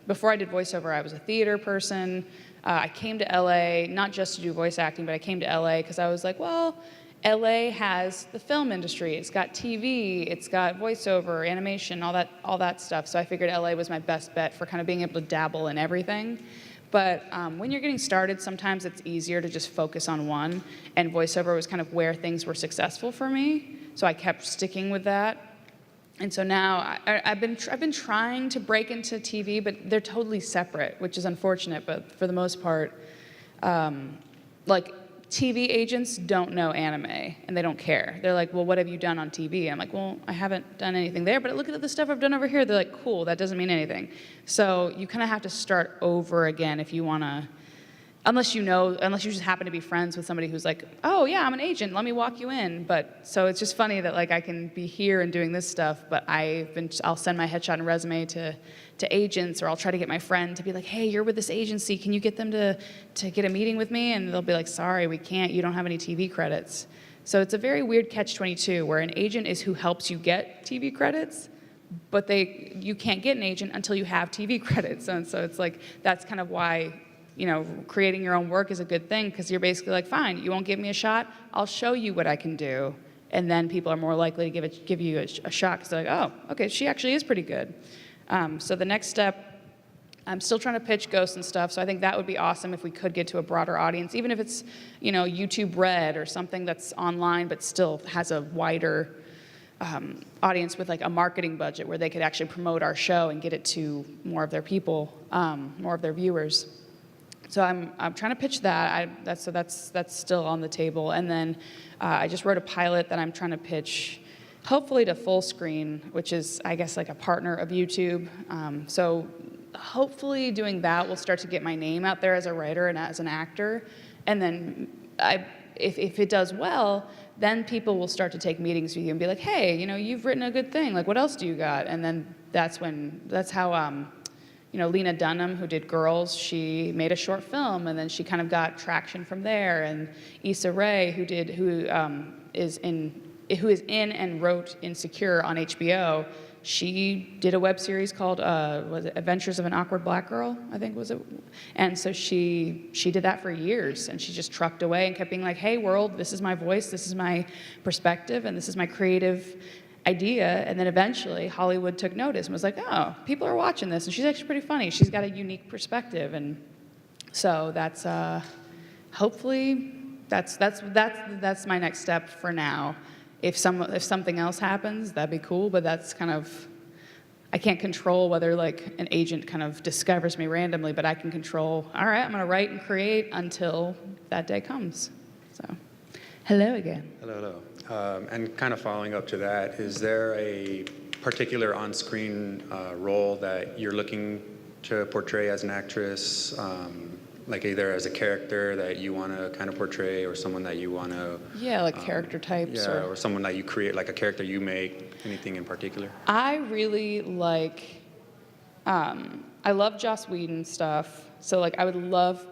before I did voiceover, I was a theater person. I came to LA not just to do voice acting, but I came to LA because I was like, well, LA has the film industry. It's got TV, it's got voiceover, animation, all that stuff. So I figured LA was my best bet for kind of being able to dabble in everything. But when you're getting started, sometimes it's easier to just focus on one. And voiceover was kind of where things were successful for me. So I kept sticking with that. And so now I've been trying to break into TV, but they're totally separate, which is unfortunate. But for the most part, like TV agents don't know anime and they don't care. They're like, well, what have you done on TV? I'm like, well, I haven't done anything there, but look at the stuff I've done over here. They're like, cool, that doesn't mean anything. So you kind of have to start over again if you want to, unless you just happen to be friends with somebody who's like, oh yeah, I'm an agent, let me walk you in. But so it's just funny that like I can be here and doing this stuff, but I'll send my headshot and resume to agents, or I'll try to get my friend to be like, hey, you're with this agency, can you get them to get a meeting with me? And they'll be like, sorry, we can't, you don't have any TV credits. So it's a very weird catch-22 where an agent is who helps you get TV credits, but you can't get an agent until you have TV credits. And so it's like, that's kind of why, creating your own work is a good thing, because you're basically like, fine, you won't give me a shot, I'll show you what I can do. And then people are more likely to give you a shot, because they're like, oh, okay, she actually is pretty good. So the next step I'm still trying to pitch Ghosts and stuff, so I think that would be awesome if we could get to a broader audience, even if it's, YouTube Red or something that's online but still has a wider audience with like a marketing budget where they could actually promote our show and get it to more of their people, more of their viewers. So I'm trying to pitch that. That's still on the table. And then I just wrote a pilot that I'm trying to pitch, hopefully to Full Screen, which is, I guess, like a partner of YouTube. So hopefully doing that will start to get my name out there as a writer and as an actor. And then if it does well, then people will start to take meetings with you and be like, hey, you've written a good thing. Like, what else do you got? And then that's how Lena Dunham, who did Girls, she made a short film, and then she kind of got traction from there. And Issa Rae, who is in and wrote Insecure on HBO, she did a web series called was it Adventures of an Awkward Black Girl, I think was it. And so she did that for years, and she just trucked away and kept being like, hey world, this is my voice, this is my perspective, and this is my creative idea. And then eventually Hollywood took notice and was like, oh, people are watching this, and she's actually pretty funny, she's got a unique perspective. And so that's hopefully that's my next step for now. If something else happens, that'd be cool, but that's kind of, I can't control whether like an agent kind of discovers me randomly, but I can control, all right, I'm gonna write and create until that day comes. So, hello again. Hello. And kind of following up to that, is there a particular on-screen role that you're looking to portray as an actress? Like either as a character that you want to kind of portray, or someone that you want to... Yeah, like character types. Yeah, or someone that you create, like a character you make, anything in particular? I really like, I love Joss Whedon stuff. So like I would love,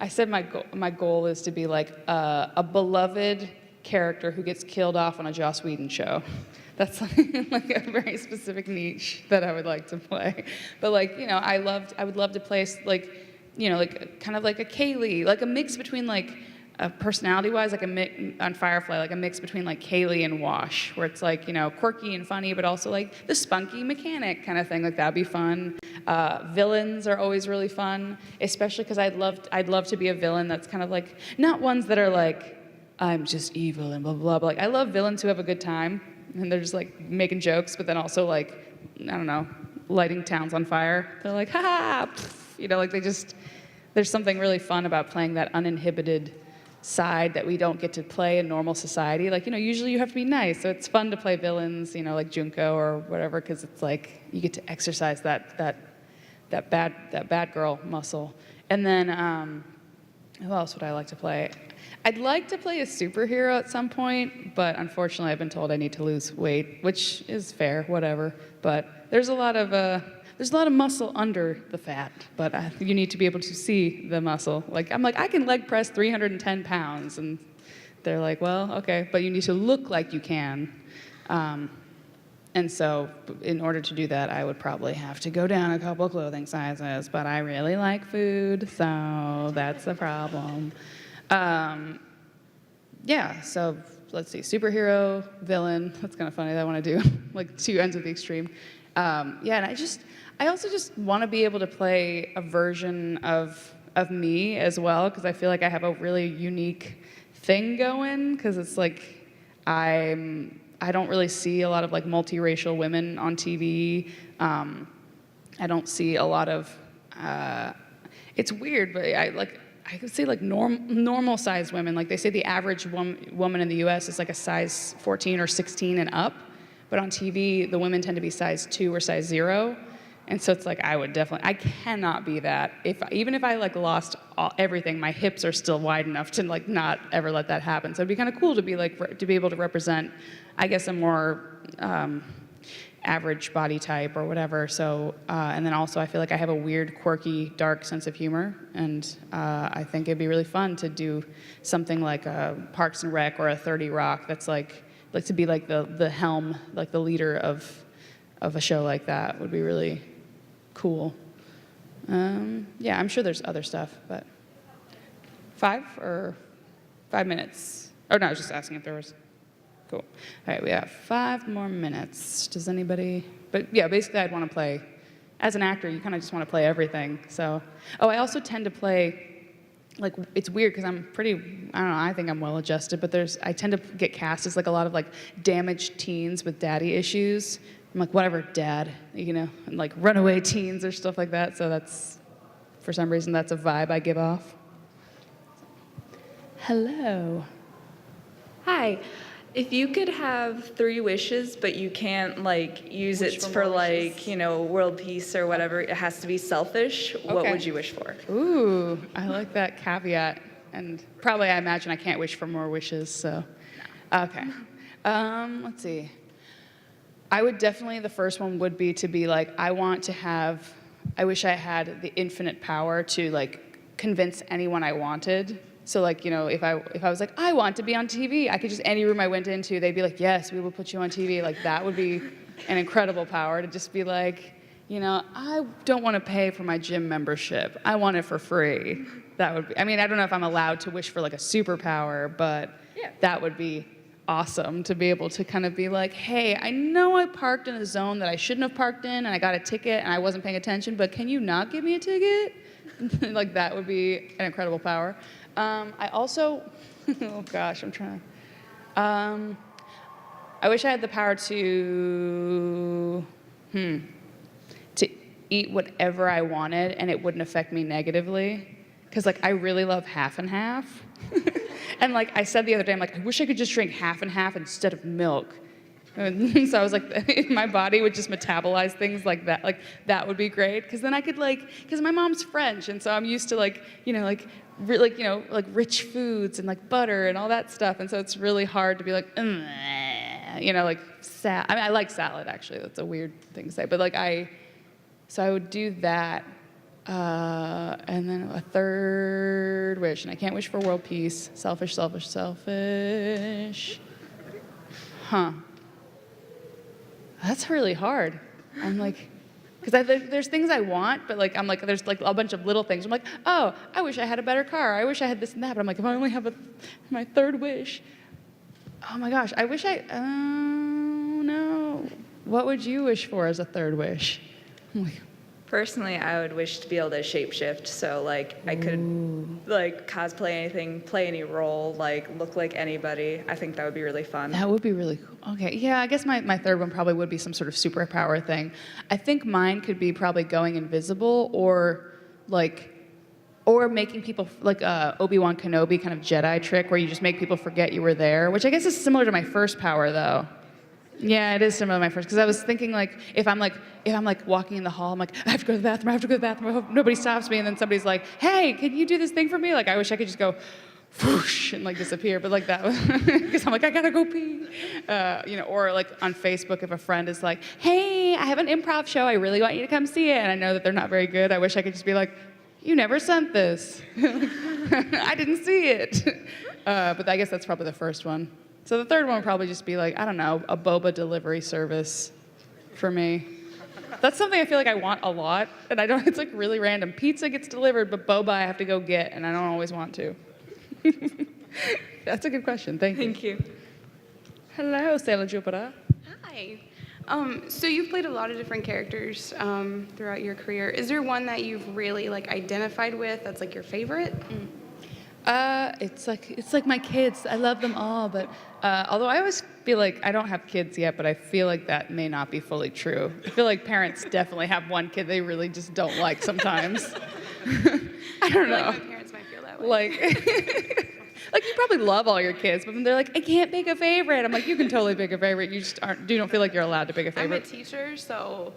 I said my goal is to be like a beloved character who gets killed off on a Joss Whedon show. That's like a very specific niche that I would like to play. But like, I would love to play like, like kind of like a Kaylee, like a mix between like personality-wise, like on Firefly, like a mix between like Kaylee and Wash, where it's like, quirky and funny, but also like the spunky mechanic kind of thing. Like that'd be fun. Villains are always really fun, especially because I'd love to be a villain that's kind of like, not ones that are like, I'm just evil and blah, blah, blah. Like I love villains who have a good time and they're just like making jokes, but then also like, I don't know, lighting towns on fire. They're like, ha ha, like there's something really fun about playing that uninhibited side that we don't get to play in normal society. Like, usually you have to be nice, so it's fun to play villains, like Junko or whatever, because it's like you get to exercise that bad girl muscle. And then who else would I like to play? I'd like to play a superhero at some point, but unfortunately I've been told I need to lose weight, which is fair, whatever. But there's a lot of muscle under the fat, but you need to be able to see the muscle. Like I'm like, I can leg press 310 pounds, and they're like, well, okay, but you need to look like you can. And so in order to do that, I would probably have to go down a couple clothing sizes, but I really like food, so that's a problem. Yeah, so let's see, superhero, villain, that's kind of funny that I want to do, like two ends of the extreme. Yeah, and I also just want to be able to play a version of me as well, because I feel like I have a really unique thing going, because it's like I don't really see a lot of like multiracial women on TV. I don't see a lot of, it's weird, but I could say like normal sized women. Like they say the average woman in the US is like a size 14 or 16 and up. But on TV, the women tend to be size 2 or size 0. And so it's like, I cannot be that. Even if I like lost everything, my hips are still wide enough to like not ever let that happen. So it'd be kind of cool to be like, to be able to represent, I guess, a more average body type or whatever. So, and then also I feel like I have a weird, quirky, dark sense of humor. And I think it'd be really fun to do something like a Parks and Rec or a 30 Rock that's like to be like the helm, like the leader of a show like that would be really cool. Yeah, I'm sure there's other stuff, but 5 minutes? Oh no, I was just asking if there was. Cool. All right, we have 5 more minutes. Does anybody? But yeah, basically I'd want to play as an actor, you kind of just want to play everything. So, oh, I also tend to play. Like, it's weird because I'm pretty, I don't know, I think I'm well adjusted, but I tend to get cast as like a lot of like damaged teens with daddy issues. I'm like, whatever, dad, you know, and like runaway teens or stuff like that. So that's, for some reason, that's a vibe I give off. Hello. Hi. If you could have 3 wishes, but you can't like use Wish it for for more like, wishes? you know, world peace or whatever, it has to be selfish, what Okay. would you wish for? Ooh, I like that caveat. And probably I imagine I can't wish for more wishes, so. Okay. Let's see. I would definitely, the first one would be to be like, I wish I had the infinite power to like convince anyone I wanted. So like, you know, if I was like, I want to be on TV, I could just, any room I went into, they'd be like, yes, we will put you on TV. Like that would be an incredible power to just be like, you know, I don't want to pay for my gym membership. I want it for free. That would be, I mean, I don't know if I'm allowed to wish for like a superpower, but that would be awesome to be able to kind of be like, hey, I know I parked in a zone that I shouldn't have parked in and I got a ticket and I wasn't paying attention, but can you not give me a ticket? Like that would be an incredible power. I also, oh gosh, I'm trying to, I wish I had the power to eat whatever I wanted and it wouldn't affect me negatively. Because like I really love half and half. And like I said the other day, I'm like, I wish I could just drink half and half instead of milk. And so I was like, if my body would just metabolize things like that would be great. Because then I could like, because my mom's French, and so I'm used to like, you know, like rich foods and like butter and all that stuff. And so it's really hard to be like, you know, like I mean, I like salad actually. That's a weird thing to say, but like so I would do that. And then a third wish, and I can't wish for world peace. Selfish, selfish, selfish. Huh. That's really hard. I'm like, because there's things I want, but like I'm like, there's like a bunch of little things. I'm like, oh, I wish I had a better car. I wish I had this and that. But I'm like, if I only have my third wish. Oh my gosh, I wish oh no. What would you wish for as a third wish? I'm like, Personally, I would wish to be able to shapeshift, so like I could like cosplay anything, play any role, like look like anybody. I think that would be really fun. that would be really cool. Okay, yeah, I guess my third one probably would be some sort of superpower thing. I think mine could be probably going invisible or making people, like Obi-Wan Kenobi kind of Jedi trick where you just make people forget you were there, which I guess is similar to my first power though. Yeah, it is similar to my first, because I was thinking like, if I'm like walking in the hall, I'm like, I have to go to the bathroom, I hope nobody stops me, and then somebody's like, hey, can you do this thing for me? Like, I wish I could just go, whoosh, and like disappear, but like that was, because I'm like, I gotta go pee. You know, or like on Facebook, if a friend is like, hey, I have an improv show, I really want you to come see it, and I know that they're not very good, I wish I could just be like, you never sent this. I didn't see it. But I guess that's probably the first one. So the third one would probably just be like, I don't know, a boba delivery service for me. That's something I feel like I want a lot, and it's like really random. Pizza gets delivered, but boba I have to go get, and I don't always want to. That's a good question, thank you. Thank you. Hello, Sailor Jupiter. Hi. So you've played a lot of different characters throughout your career. Is there one that you've really like identified with that's like your favorite? It's like my kids. I love them all, but although I always feel like I don't have kids yet, but I feel like that may not be fully true. I feel like parents definitely have one kid they really just don't like sometimes. I don't know. Like my parents might feel that way. Like, like you probably love all your kids, but then they're like, I can't pick a favorite. I'm like, you can totally pick a favorite. You just don't feel like you're allowed to pick a favorite. I'm a teacher, so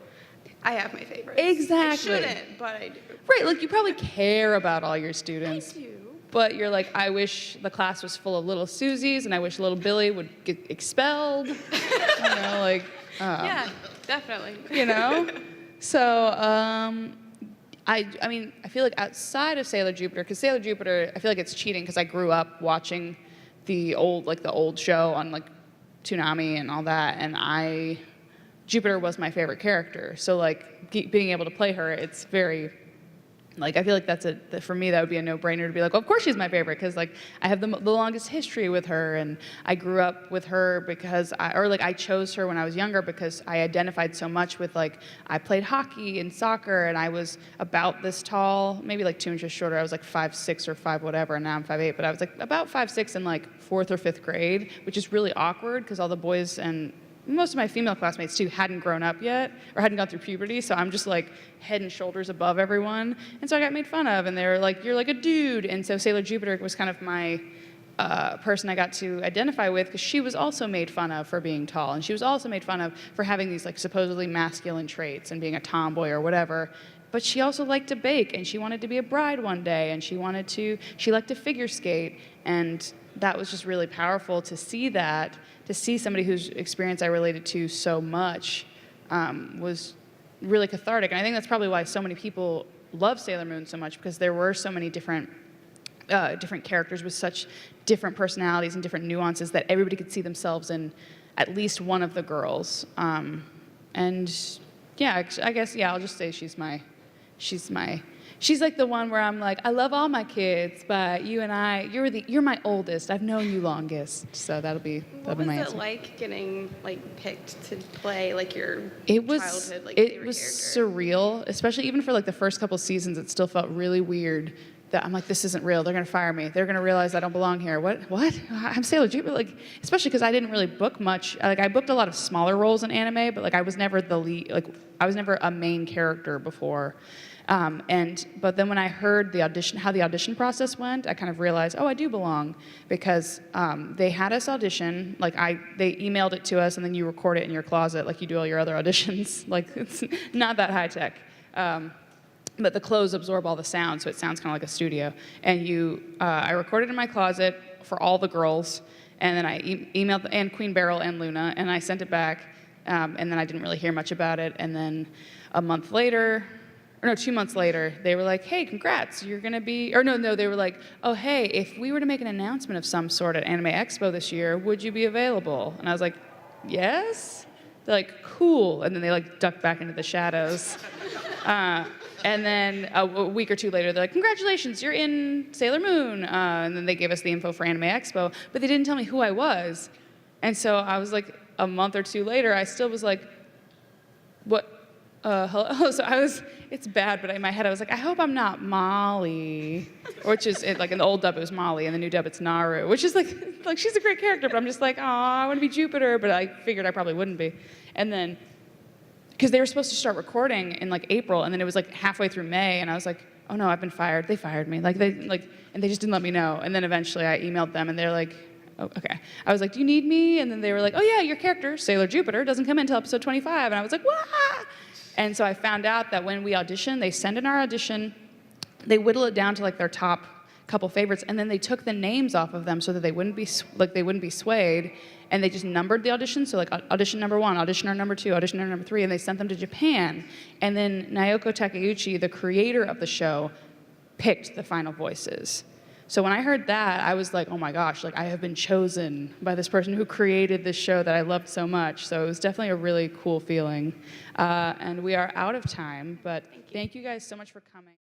I have my favorites. Exactly. I shouldn't, but I do. Right, like you probably care about all your students. I do. But you're like, I wish the class was full of little Susies, and I wish little Billy would get expelled. You know, like. Yeah, definitely. You know, so I mean, I feel like outside of Sailor Jupiter, because Sailor Jupiter, I feel like it's cheating because I grew up watching the old show on like Toonami and all that, and Jupiter was my favorite character. So like being able to play her, it's very Like, I feel like for me, that would be a no-brainer to be like, well, of course she's my favorite, because like I have the longest history with her, and I grew up with her because I chose her when I was younger because I identified so much with, like, I played hockey and soccer, and I was about this tall, maybe like 2 inches shorter. I was like 5'6" or 5 whatever, and now I'm 5'8", but I was like about 5'6" in like 4th or 5th grade, which is really awkward because all the boys and most of my female classmates too hadn't grown up yet or hadn't gone through puberty, so I'm just like head and shoulders above everyone, and so I got made fun of, and they were like, you're like a dude. And so Sailor Jupiter was kind of my person I got to identify with, because she was also made fun of for being tall, and she was also made fun of for having these like supposedly masculine traits and being a tomboy or whatever. But she also liked to bake, and she wanted to be a bride one day, and she liked to figure skate, and that was just really powerful to see that. To see somebody whose experience I related to so much was really cathartic. And I think that's probably why so many people love Sailor Moon so much, because there were so many different characters with such different personalities and different nuances that everybody could see themselves in at least one of the girls. And yeah, I guess, yeah, I'll just say she's like the one where I'm like, I love all my kids, but you're my oldest. I've known you longest. So that'll be my answer. What was it like getting like picked to play like your childhood favorite It was character? surreal, especially even for like the first couple seasons. It still felt really weird that I'm like, this isn't real. They're gonna fire me. They're gonna realize I don't belong here. What? I'm Sailor Jupiter. Like, especially because I didn't really book much. Like, I booked a lot of smaller roles in anime, but like I was never the lead. Like, I was never a main character before. But then when I heard how the audition process went, I kind of realized, oh, I do belong, because they had us audition. Like, they emailed it to us, and then you record it in your closet like you do all your other auditions. Like, it's not that high tech. But the clothes absorb all the sound, so it sounds kind of like a studio. And I recorded in my closet for all the girls, and then I emailed and Queen Beryl and Luna, and I sent it back, and then I didn't really hear much about it. And then 2 months later, they were like, hey, congrats, you're gonna be, or no, they were like, oh, hey, if we were to make an announcement of some sort at Anime Expo this year, would you be available? And I was like, yes? They're like, cool. And then they like ducked back into the shadows. And then a week or two later, they're like, congratulations, you're in Sailor Moon. And then they gave us the info for Anime Expo, but they didn't tell me who I was. And so I was like, a month or two later, I still was like, what? Hello. So it's bad, but in my head I was like, I hope I'm not Molly, which is like in the old dub it was Molly, and the new dub it's Naru, which is like she's a great character, but I'm just like, oh, I want to be Jupiter, but I figured I probably wouldn't be. And then, because they were supposed to start recording in like April, and then it was like halfway through May, and I was like, oh no, I've been fired. They fired me. And they just didn't let me know. And then eventually I emailed them, and they're like, oh, okay. I was like, do you need me? And then they were like, oh yeah, your character, Sailor Jupiter, doesn't come in until episode 25. And I was like, what? And so I found out that when we audition, they send in our audition, they whittle it down to like their top couple favorites, and then they took the names off of them so that they wouldn't be swayed, and they just numbered the auditions. So like audition number 1, auditioner number 2, auditioner number 3, and they sent them to Japan. And then Naoko Takeuchi, the creator of the show, picked the final voices. So when I heard that, I was like, oh my gosh, like I have been chosen by this person who created this show that I loved so much. So it was definitely a really cool feeling. And we are out of time, but thank you guys so much for coming.